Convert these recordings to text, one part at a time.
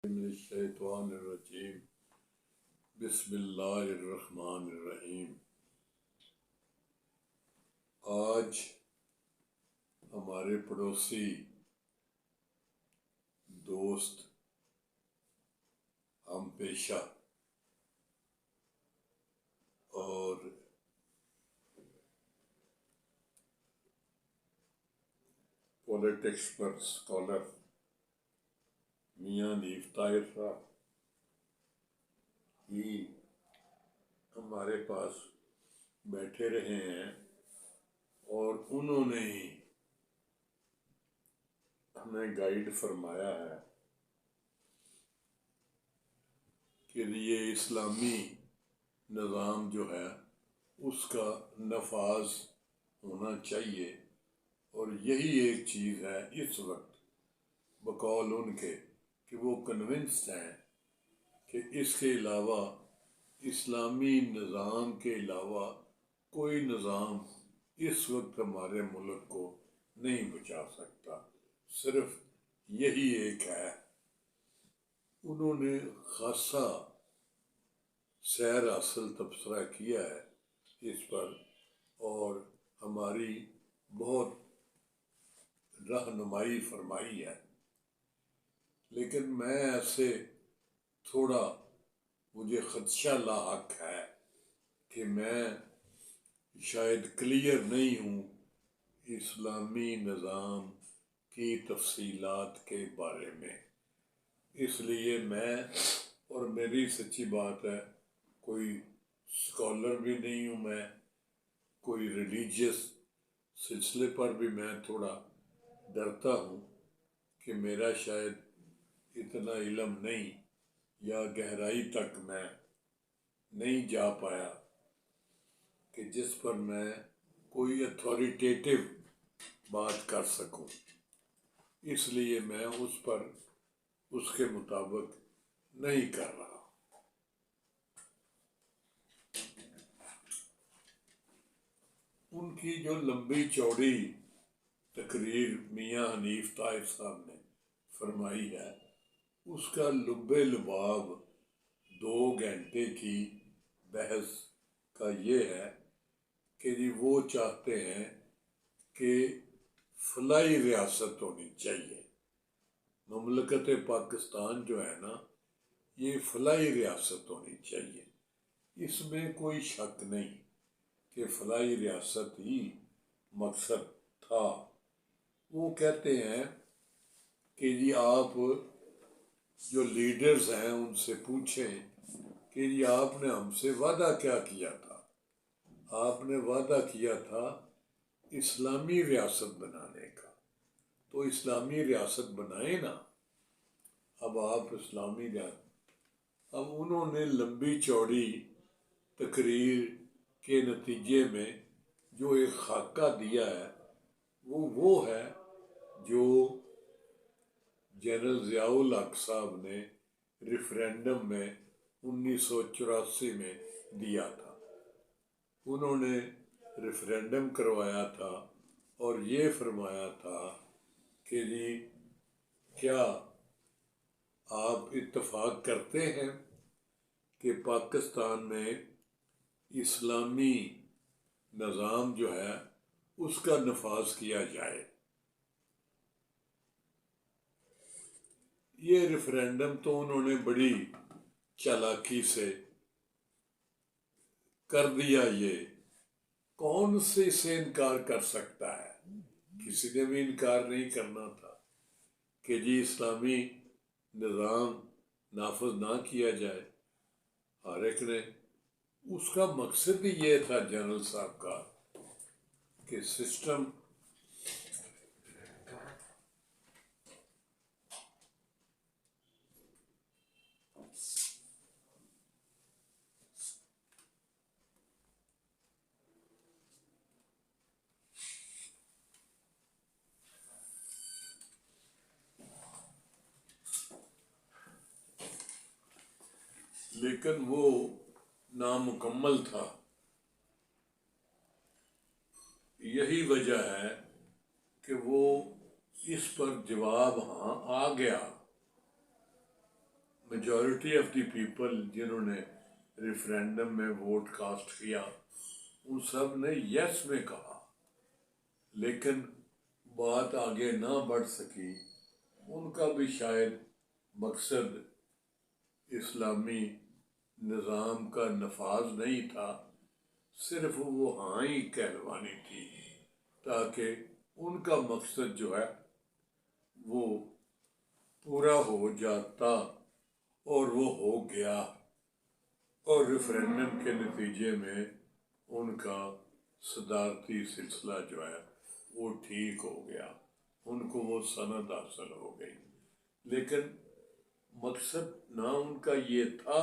من الشیطان الرجیم بسم اللہ الرحمن الرحیم۔ آج ہمارے پڑوسی دوست ہم پیشہ اور پولیٹکس پر اسکالر میاں حنیف طاہر صاحب ہی ہمارے پاس بیٹھے رہے ہیں اور انہوں نے ہی ہمیں گائیڈ فرمایا ہے کہ یہ اسلامی نظام جو ہے اس کا نفاذ ہونا چاہیے، اور یہی ایک چیز ہے اس وقت بقول ان کے کہ وہ کنونسڈ ہیں کہ اس کے علاوہ اسلامی نظام کے علاوہ کوئی نظام اس وقت ہمارے ملک کو نہیں بچا سکتا، صرف یہی ایک ہے۔ انہوں نے خاصا سیر اصل تبصرہ کیا ہے اس پر اور ہماری بہت رہنمائی فرمائی ہے، لیکن میں ایسے تھوڑا مجھے خدشہ لاحق ہے کہ میں شاید کلیئر نہیں ہوں اسلامی نظام کی تفصیلات کے بارے میں، اس لیے میں اور میری سچی بات ہے کوئی اسکالر بھی نہیں ہوں، میں کوئی ریلیجیس سلسلے پر بھی میں تھوڑا ڈرتا ہوں کہ میرا شاید اتنا علم نہیں یا گہرائی تک میں نہیں جا پایا کہ جس پر میں کوئی اتھارٹیٹیو بات کر سکوں، اس لیے میں اس پر اس کے مطابق نہیں کر رہا۔ ان کی جو لمبی چوڑی تقریر میاں حنیف طاہر صاحب نے فرمائی ہے اس کا لب لباب 2 گھنٹے کی بحث کا یہ ہے کہ جی وہ چاہتے ہیں کہ فلاحی ریاست ہونی چاہیے، مملکت پاکستان جو ہے نا یہ فلاحی ریاست ہونی چاہیے، اس میں کوئی شک نہیں کہ فلاحی ریاست ہی مقصد تھا۔ وہ کہتے ہیں کہ جی آپ جو لیڈرز ہیں ان سے پوچھیں کہ جی آپ نے ہم سے وعدہ کیا کیا تھا؟ آپ نے وعدہ کیا تھا اسلامی ریاست بنانے کا، تو اسلامی ریاست بنائیں نا۔ اب آپ اسلامی ریاست، اب انہوں نے لمبی چوڑی تقریر کے نتیجے میں جو ایک خاکہ دیا ہے وہ ہے جو جنرل ضیاء الحق صاحب نے ریفرینڈم میں 1984 میں دیا تھا۔ انہوں نے ریفرینڈم کروایا تھا اور یہ فرمایا تھا کہ جی کیا آپ اتفاق کرتے ہیں کہ پاکستان میں اسلامی نظام جو ہے اس کا نفاذ کیا جائے؟ یہ ریفرینڈم تو انہوں نے بڑی چالاکی سے کر دیا، یہ کون سے انکار کر سکتا ہے؟ کسی نے بھی انکار نہیں کرنا تھا کہ جی اسلامی نظام نافذ نہ کیا جائے۔ ہر ایک نے اس کا مقصد ہی یہ تھا جنرل صاحب کا کہ سسٹم لیکن وہ نامکمل تھا۔ یہی وجہ ہے کہ وہ اس پر جواب ہاں آ گیا، میجورٹی آف دی پیپل جنہوں نے ریفرینڈم میں ووٹ کاسٹ کیا ان سب نے یس میں کہا، لیکن بات آگے نہ بڑھ سکی۔ ان کا بھی شاید مقصد اسلامی نظام کا نفاذ نہیں تھا، صرف وہ ہاں ہی کہلوانی تھی، تاکہ ان کا مقصد جو ہے وہ پورا ہو جاتا، اور وہ ہو گیا، اور ریفرینڈم کے نتیجے میں ان کا صدارتی سلسلہ جو ہے وہ ٹھیک ہو گیا، ان کو وہ سند حاصل ہو گئی۔ لیکن مقصد نہ ان کا یہ تھا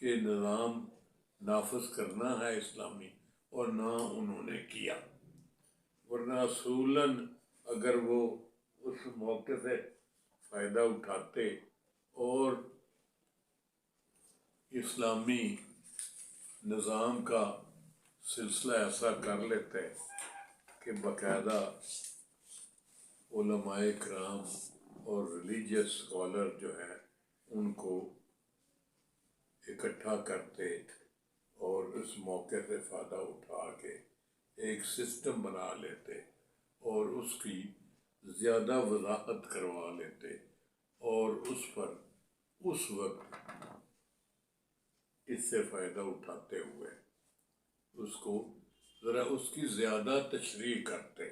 کہ نظام نافذ کرنا ہے اسلامی، اور نہ انہوں نے کیا، ورنہ اصولاً اگر وہ اس موقع سے فائدہ اٹھاتے اور اسلامی نظام کا سلسلہ ایسا کر لیتے کہ باقاعدہ علماء کرام اور ریلیجیس اسکالر جو ہیں ان کو اکٹھا کرتے اور اس موقع سے فائدہ اٹھا کے ایک سسٹم بنا لیتے اور اس کی زیادہ وضاحت کروا لیتے، اور اس پر اس وقت اس سے فائدہ اٹھاتے ہوئے اس کو ذرا اس کی زیادہ تشریح کرتے،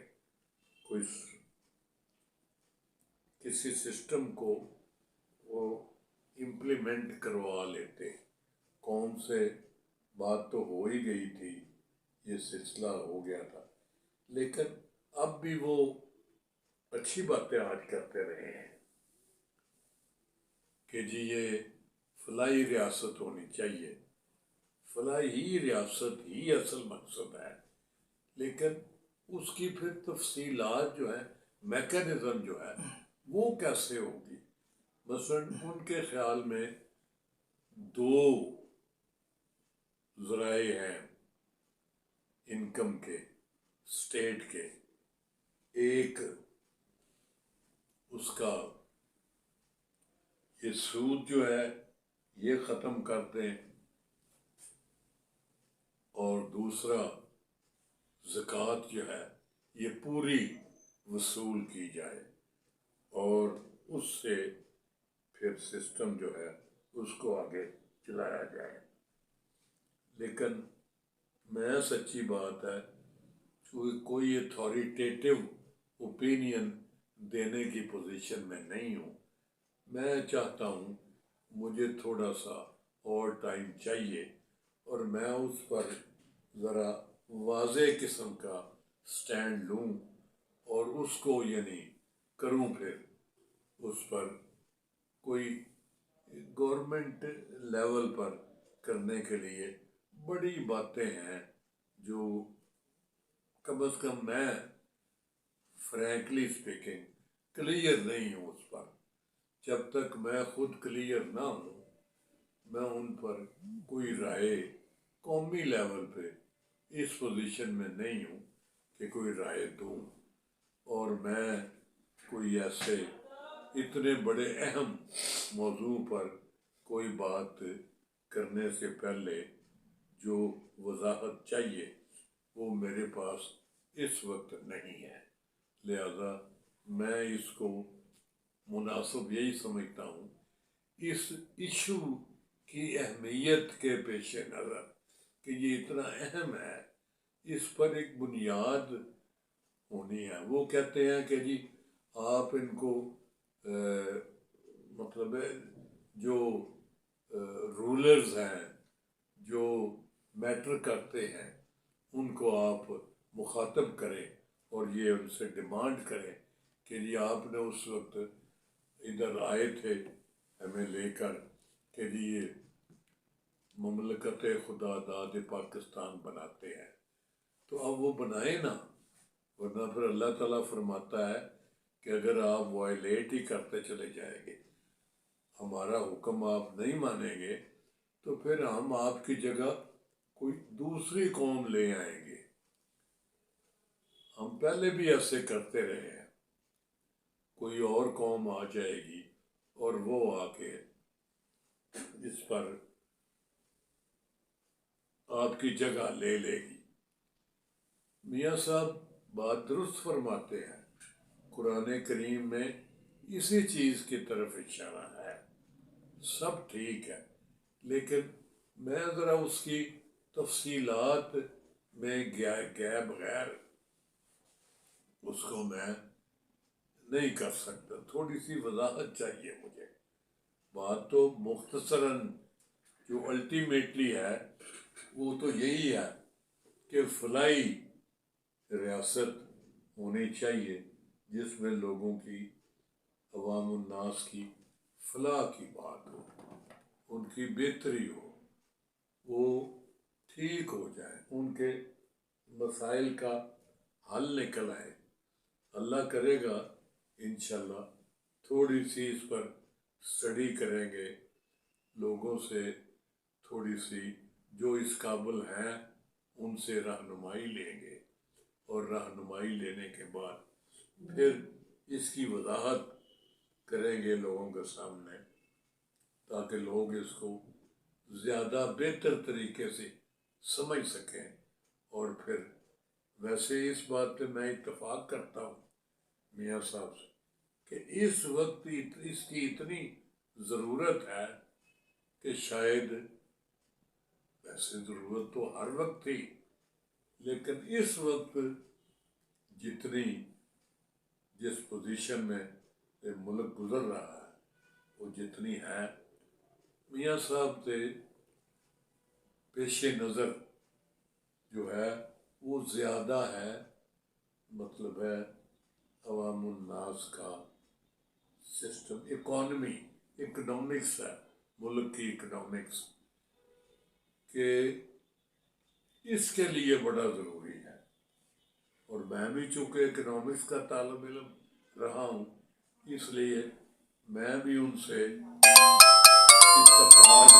کوئی کسی سسٹم کو وہ امپلیمنٹ کروا لیتے۔ قوم سے بات تو ہو ہی گئی تھی، یہ سلسلہ ہو گیا تھا، لیکن اب بھی وہ اچھی باتیں آج کرتے رہے ہیں کہ جی یہ فلاحی ریاست ہونی چاہیے، فلاحی ریاست ہی اصل مقصد ہے، لیکن اس کی پھر تفصیلات جو ہے، میکانزم جو ہے وہ کیسے ہوگی۔ مثلا ان کے خیال میں دو ذرائع ہیں انکم کے، اسٹیٹ کے، ایک اس کا یہ سود جو ہے یہ ختم کر دیں، اور دوسرا زکوٰۃ جو ہے یہ پوری وصول کی جائے، اور اس سے پھر سسٹم جو ہے اس کو آگے چلایا جائے۔ لیکن میں سچی بات ہے کوئی اتھارٹیٹیو اوپینین دینے کی پوزیشن میں نہیں ہوں، میں چاہتا ہوں مجھے تھوڑا سا اور ٹائم چاہیے، اور میں اس پر ذرا واضح قسم کا سٹینڈ لوں، اور اس کو یعنی کروں، پھر اس پر کوئی گورنمنٹ لیول پر کرنے کے لیے بڑی باتیں ہیں جو کم از کم میں فرینکلی اسپیکنگ کلیئر نہیں ہوں اس پر۔ جب تک میں خود کلیئر نہ ہوں میں ان پر کوئی رائے قومی لیول پہ اس پوزیشن میں نہیں ہوں کہ کوئی رائے دوں، اور میں کوئی ایسے اتنے بڑے اہم موضوع پر کوئی بات کرنے سے پہلے جو وضاحت چاہیے وہ میرے پاس اس وقت نہیں ہے، لہذا میں اس کو مناسب یہی سمجھتا ہوں اس ایشو کی اہمیت کے پیش نظر کہ یہ اتنا اہم ہے، اس پر ایک بنیاد ہونی ہے۔ وہ کہتے ہیں کہ جی آپ ان کو مطلب جو رولرز ہیں، جو میٹر کرتے ہیں، ان کو آپ مخاطب کریں اور یہ ان سے ڈیمانڈ کریں کہ جی آپ نے اس وقت ادھر آئے تھے ہمیں لے کر کہ جی یہ مملکت خدا داد پاکستان بناتے ہیں، تو اب وہ بنائیں نا، ورنہ پھر اللہ تعالیٰ فرماتا ہے کہ اگر آپ وائلیٹ ہی کرتے چلے جائیں گے، ہمارا حکم آپ نہیں مانیں گے، تو پھر ہم آپ کی جگہ کوئی دوسری قوم لے آئیں گے۔ ہم پہلے بھی ایسے کرتے رہے ہیں، کوئی اور قوم آ جائے گی اور وہ آ کے اس پر آپ کی جگہ لے لے گی۔ میاں صاحب بات درست فرماتے ہیں، قرآن کریم میں اسی چیز کی طرف اشارہ ہے، سب ٹھیک ہے، لیکن میں ذرا اس کی تفصیلات میں گئے بغیر اس کو میں نہیں کر سکتا، تھوڑی سی وضاحت چاہیے مجھے۔ بات تو مختصراً جو الٹیمیٹلی ہے وہ تو یہی ہے کہ فلاحی ریاست ہونی چاہیے جس میں لوگوں کی، عوام الناس کی فلاح کی بات ہو، ان کی بہتری ہو، وہ ٹھیک ہو جائے، ان کے مسائل کا حل نکل آئے۔ اللہ کرے گا انشاءاللہ تھوڑی سی اس پر اسٹڈی کریں گے، لوگوں سے تھوڑی سی جو اس قابل ہیں ان سے رہنمائی لیں گے، اور رہنمائی لینے کے بعد پھر اس کی وضاحت کریں گے لوگوں کے سامنے، تاکہ لوگ اس کو زیادہ بہتر طریقے سے سمجھ سکیں۔ اور پھر ویسے اس بات پہ میں اتفاق کرتا ہوں میاں صاحب سے کہ اس وقت اس کی اتنی ضرورت ہے کہ شاید، ویسے ضرورت تو ہر وقت تھی، لیکن اس وقت جس پوزیشن میں یہ ملک گزر رہا ہے وہ جتنی ہے، میاں صاحب سے پیش نظر جو ہے وہ زیادہ ہے، مطلب ہے عوام الناس کا سسٹم، اکنامکس ہے، ملک کی اکنامکس، کہ اس کے لیے بڑا ضروری ہے۔ اور میں بھی چونکہ اکنامکس کا طالب علم رہا ہوں، اس لیے میں بھی ان سے اتفاق